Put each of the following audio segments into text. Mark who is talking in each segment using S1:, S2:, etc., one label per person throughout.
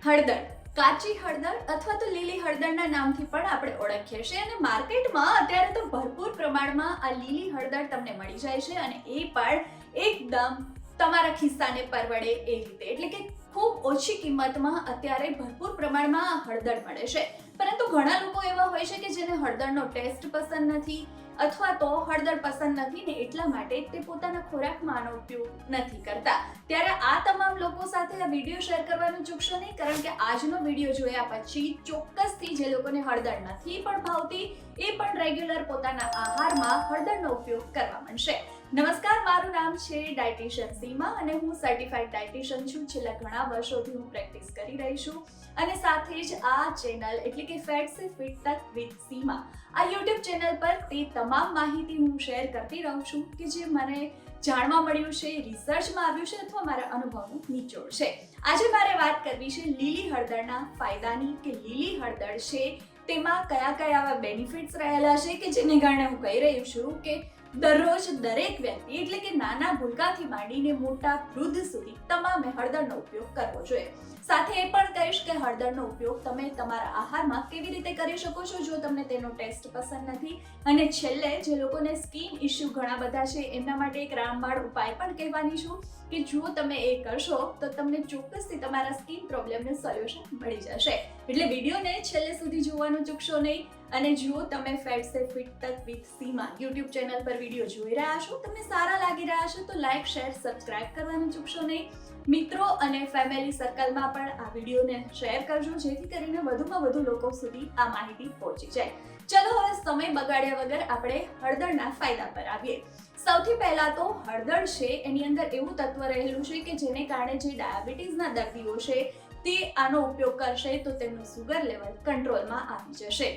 S1: હળદર, કાચી હળદર અથવા તો લીલી હળદરના નામથી પણ આપણે ઓળખીએ છીએ અને માર્કેટમાં અત્યારે તો ભરપૂર પ્રમાણમાં આ લીલી હળદર તમને મળી જાય છે અને એ પણ એકદમ તમારા ખિસ્સાને પરવડે એ રીતે, એટલે કે ખૂબ ઓછી કિંમતમાં અત્યારે ભરપૂર પ્રમાણમાં આ હળદર મળે છે. પરંતુ ઘણા લોકો એવા હોય છે કે જેને હળદરનો ટેસ્ટ પસંદ નથી અથવા તો હળદર પસંદ નથી ને એટલા માટે તે પોતાના ખોરાકમાં આનો ઉપયોગ નથી કરતા. ત્યારે આ તમામ લોકો સાથે આ વિડીયો શેર કરવાનું ચૂકશો નહીં, કારણ કે આજનો વિડીયો જોયા પછી ચોક્કસથી જે લોકોને હળદર નથી પણ ભાવતી એ પણ રેગ્યુલર પોતાના આહારમાં હળદરનો ઉપયોગ કરવા માંડશે. નમસ્કાર, મારું નામ છે ડાયટિશિયન સીમા અને હું સર્ટિફાઈડ ડાયટિશિયન છું. છેલ્લા ઘણા વર્ષોથી હું પ્રેક્ટિસ કરી રહી છું અને સાથે જ આ ચેનલ એટલે કે ફેટ સે ફિટ તક વિથ સીમા, આ યુટ્યુબ ચેનલ પર તે તમામ માહિતી હું શેર કરતી રહું છું કે જે મને જાણવા મળ્યું છે, રિસર્ચમાં આવ્યું છે અથવા મારા અનુભવનું નિચોડ છે. આજે મારે વાત કરવી છે લીલી હળદરના ફાયદાની કે લીલી હળદર છે તેમાં કયા કયા આવા બેનિફિટ્સ રહેલા છે કે જેને કારણે હું કહી રહી છું કે દરરોજ દરેક વ્યક્તિ એટલે કે નાના ભૂલકાથી માંડીને મોટા વૃદ્ધ સુધી તમામે હળદરનો ઉપયોગ કરવો જોઈએ. સાથે એ પણ કહીશ કે હળદરનો ઉપયોગ તમે તમારા આહારમાં કેવી રીતે કરી શકો છો જો તમને તેનો ટેસ્ટ પસંદ નથી. અને છેલ્લે જે લોકોને સ્કિન ઇસ્યુ ઘણા બધા છે એમના માટે એક રામબાણ ઉપાય પણ કહેવાની છું કે જો તમે એ કરશો તો તમને ચોક્કસથી તમારા સ્કિન પ્રોબ્લેમને સોલ્યુશન મળી જશે. એટલે વિડીયોને છેલ્લે સુધી જોવાનું ચૂકશો નહીં. અને જો તમે ફેટ સે ફિટ તક વિથ સીમા યુટ્યુબ ચેનલ પર વિડીયો જોઈ રહ્યા છો, તમને સારા લાગી રહ્યા છે તો લાઈક, શેર, સબસ્ક્રાઇબ કરવાનું ચૂકશો નહીં. મિત્રો અને ફેમિલી સર્કલમાં પણ આ વિડીયોને શેર કરજો જેથી કરીને વધુમાં વધુ લોકો સુધી આ માહિતી પહોંચી જાય. ચલો હવે સમય બગાડ્યા વગર આપણે હળદરના ફાયદા પર આવીએ. સૌથી પહેલા તો હળદર છે એની અંદર એવું તત્વ રહેલું છે કે જેને કારણે જે ડાયાબિટીસના દર્દીઓ છે તે આનો ઉપયોગ કરશે તો તેમનું સુગર લેવલ કંટ્રોલમાં આવી જશે.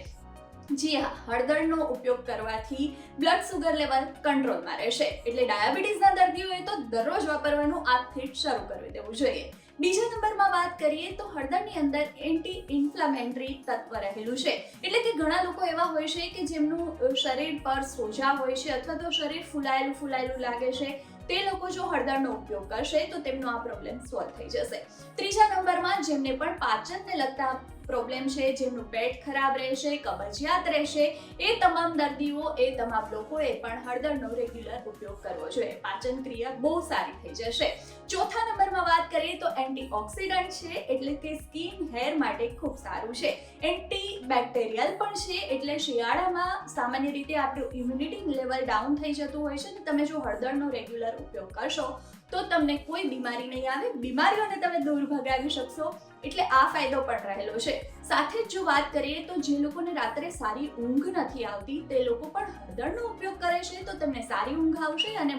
S1: જી હા, હળદરનો ઉપયોગ કરવાથી બ્લડ સુગર લેવલ કંટ્રોલમાં રહેશે. એટલે ડાયાબિટીસના દર્દીઓએ તો દરરોજ વાપરવાનું આજથી જ શરૂ કરી દેવું જોઈએ. બીજા નંબરમાં વાત કરીએ તો હળદરની અંદર એન્ટી ઇન્ફ્લામેટરી તત્વ રહેલું છે. એટલે કે ઘણા લોકો એવા હોય છે કે જેમનું શરીર પર સોજા હોય છે અથવા તો શરીર ફૂલાયેલું લાગે છે. તે લોકો જો હળદરનો ઉપયોગ કરશે તો તેમનો આ પ્રોબ્લેમ સોલ્વ થઈ જશે. ત્રીજા નંબરમાં જેમને પણ પાચનને લગતા પ્રોબ્લેમ છે, જેમનું પેટ ખરાબ રહેશે, કબજિયાત રહેશે, એ તમામ દર્દીઓ, એ તમામ લોકોએ પણ હળદરનો રેગ્યુલર ઉપયોગ કરવો જોઈએ. પાચન ક્રિયા બહુ સારી થઈ જશે. ચોથા નંબરમાં વાત કરીએ તો એન્ટીઓક્સિડન્ટ છે, એટલે કે સ્કિન હેર માટે ખૂબ સારું છે. એન્ટી બેક્ટેરિયલ પણ છે, એટલે શિયાળામાં સામાન્ય રીતે આપણું ઇમ્યુનિટી લેવલ ડાઉન થઈ જતું હોય છે ને તમે જો હળદરનો રેગ્યુલર ઉપયોગ કરશો તો તમને કોઈ બીમારી નહીં આવે, બીમારીઓને તમે દૂર ભગાવી શકશો. એટલે આ ફાયદો પણ રહેલો છે. સાથે જ જો વાત કરીએ તો જે લોકોને રાત્રે સારી ઊંઘ નથી આવતી તે લોકો પણ હળદરનો ઉપયોગ કરે છે તો તેમને સારી ઊંઘ આવશે અને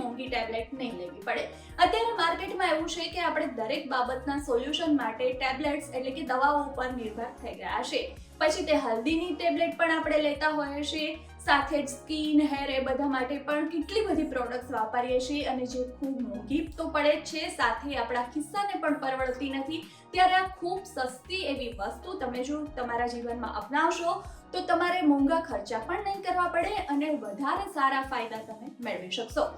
S1: મોંઘી ટેબ્લેટ નહીં લેવી પડે. અત્યારે માર્કેટમાં એવું છે કે આપણે દરેક બાબતના સોલ્યુશન માટે ટેબ્લેટ્સ એટલે કે દવાઓ ઉપર નિર્ભર થઈ ગયા છે. પછી તે હલ્દીની ટેબ્લેટ પણ આપણે લેતા હોઈએ છીએ, સાથે જ સ્કિન, હેર એ બધા માટે પણ કેટલી બધી પ્રોડક્ટ્સ વાપરીએ છીએ અને જે ખૂબ મોંઘી તો પડે જ છે, સાથે આપણા ખિસ્સાને પણ પરવડતી નથી. ત્યારે આ ખૂબ સસ્તી એવી વસ્તુ તમે જો તમારા જીવનમાં અપનાવશો તો તમારે મોંઘા ખર્ચા પણ નહીં કરવા પડે અને વધારે સારા ફાયદા તમે મેળવી શકશો.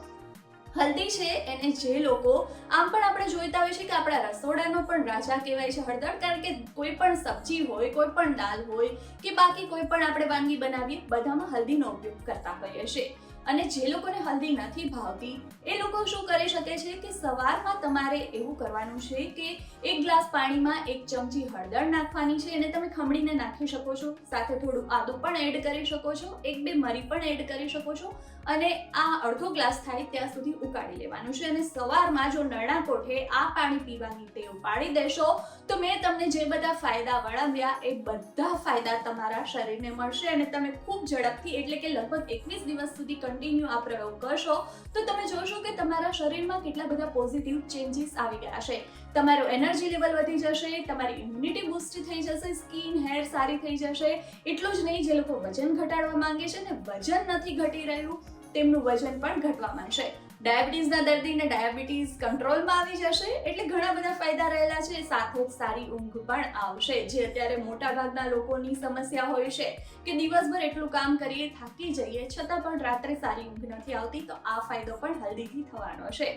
S1: હલ્દી છે એને જે લોકો આમ પણ આપણે જોઈતા હોય છે કે આપણા રસોડાનો પણ રાજા કહેવાય છે હળદર, કારણ કે કોઈ પણ સબ્જી હોય, કોઈ પણ દાળ હોય કે બાકી કોઈ પણ આપણે વાનગી બનાવીએ બધામાં હલ્દીનો ઉપયોગ કરતા હોઈએ છીએ. અને જે લોકોને હલ્દી નથી ભાવતી એ લોકો શું કરી શકે છે કે સવારમાં તમારે એવું કરવાનું છે કે 1 ગ્લાસ પાણીમાં 1 ચમચી હળદર નાખવાની છે અને તમે ખમણીને નાખી શકો છો. સાથે થોડું આદું પણ એડ કરી શકો છો, 1-2 મરી પણ એડ કરી શકો છો અને આ અડધો ગ્લાસ થાય ત્યાં સુધી ઉકાળી લેવાનું છે. અને સવારમાં જો નરણા કોઠે આ પાણી પીવાની ટેવ પાડી દેશો તો મેં તમને જે બધા ફાયદા વર્ણવ્યા એ બધા ફાયદા તમારા શરીરને મળશે અને તમે ખૂબ ઝડપથી એટલે કે લગભગ 21 દિવસ સુધી કન્ટિન્યુ આ પ્રયોગ કરશો તો તમે જોશો કે તમારા શરીરમાં કેટલા બધા પોઝિટિવ ચેન્જીસ આવી ગયા છે. તમારું એનર્જી લેવલ વધી જશે, તમારી ઇમ્યુનિટી બૂસ્ટ થઈ જશે, સ્કિન, હેર સારી થઈ જશે. એટલું જ નહીં, જે લોકો વજન ઘટાડવા માંગે છે ને વજન નથી ઘટી રહ્યું તેમનું વજન પણ ઘટવા માંડશે. ડાયાબિટીસના દર્દીને ડાયાબિટીસ કંટ્રોલમાં આવી જશે, એટલે ઘણા બધા ફાયદા રહેલા છે. સાથે જ સારી ઊંઘ પણ આવશે, જે અત્યારે મોટાભાગના લોકોની સમસ્યા હોય છે કે દિવસભર એટલું કામ કરીએ, થાકી જઈએ, છતાં પણ રાત્રે સારી ઊંઘ નથી આવતી. તો આ ફાયદો પણ હલ્દીથી થવાનો છે.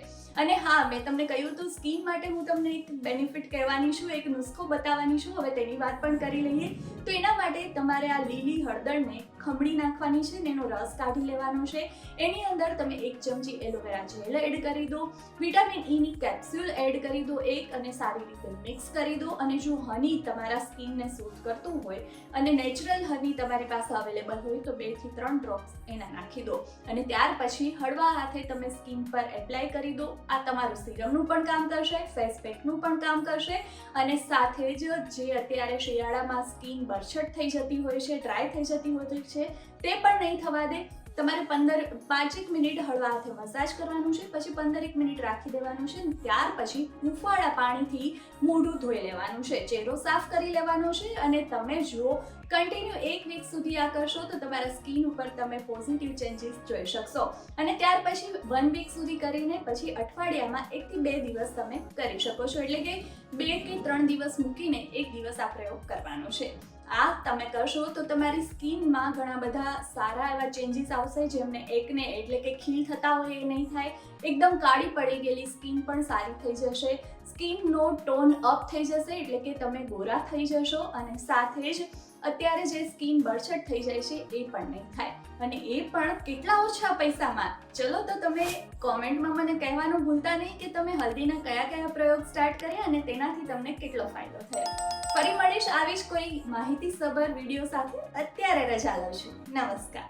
S1: અને હા, મેં તમને કહ્યું હતું સ્કિન માટે હું તમને એક બેનિફિટ કહેવાની છું, એક નુસ્ખો બતાવવાની છું. હવે તેની વાત પણ કરી લઈએ. તો એના માટે તમારે આ લીલી હળદરને ખમણી નાખવાની છે ને એનો રસ કાઢી લેવાનો છે. એની અંદર તમે 1 ચમચી એલોવેરા જેલ એડ કરી દો, વિટામિન ઈ ની કેપ્સ્યુલ એડ કરી દો એક, અને સારી રીતે મિક્સ કરી દો. અને જો હની તમારા સ્કિનને સૂટ કરતું હોય અને નેચરલ હની તમારી પાસે અવેલેબલ હોય તો 2 થી 3 ડ્રોપ્સ એના નાખી દો. અને ત્યાર પછી હળવા હાથે તમે સ્કિન પર એપ્લાય કરી દો. આ તમારું સિરમનું પણ કામ કરશે, ફેસ પેકનું પણ કામ કરશે. અને સાથે જ જે અત્યારે શિયાળામાં સ્કિન બરછટ થઈ જતી હોય છે, ડ્રાય થઈ જતી હોય છે, તે પણ નહીં થવા દે. તમારે 5 મિનિટ હળવા હાથે મસાજ કરવાનું છે, પછી 15 મિનિટ રાખી દેવાનું છે. ત્યાર પછી હૂંફાળા પાણીથી મોઢું ધોઈ લેવાનું છે, ચહેરો સાફ કરી લેવાનો છે. અને તમે જો કન્ટિન્યુ 1 વીક સુધી આ કરશો તો તમારા સ્કિન ઉપર તમે પોઝિટિવ ચેન્જીસ જોઈ શકશો. અને ત્યાર પછી 1 વીક સુધી કરીને પછી અઠવાડિયામાં 1 થી 2 દિવસ તમે કરી શકો છો. એટલે કે 2 કે 3 દિવસ મૂકીને 1 દિવસ આ પ્રયોગ કરવાનો છે. આ તમે કરશો તો તમારી સ્કિનમાં ઘણા બધા સારા એવા ચેન્જીસ આવશે, જેમને એકને એટલે કે ખીલ થતા હોય એ નહીં થાય. એકદમ કાળી પડી ગયેલી સ્કિન પણ સારી થઈ જશે. સ્કિનનો ટોન અપ થઈ જશે, એટલે કે તમે ગોરા થઈ જશો. અને સાથે જ અત્યારે જે સ્કિન બરછટ થઈ જાય છે એ પણ નહીં થાય, અને એ પણ કેટલા ઓછા પૈસામાં. ચલો, તો તમે કોમેન્ટમાં મને કહેવાનું ભૂલતા નહીં કે તમે હલ્દીના કયા કયા પ્રયોગ સ્ટાર્ટ કર્યા અને તેનાથી તમને કેટલો ફાયદો થયો. ફરી મળીશ આવી જ કોઈ માહિતીસભર વિડીયો સાથે. અત્યારે રજા લઉં છું. નમસ્કાર.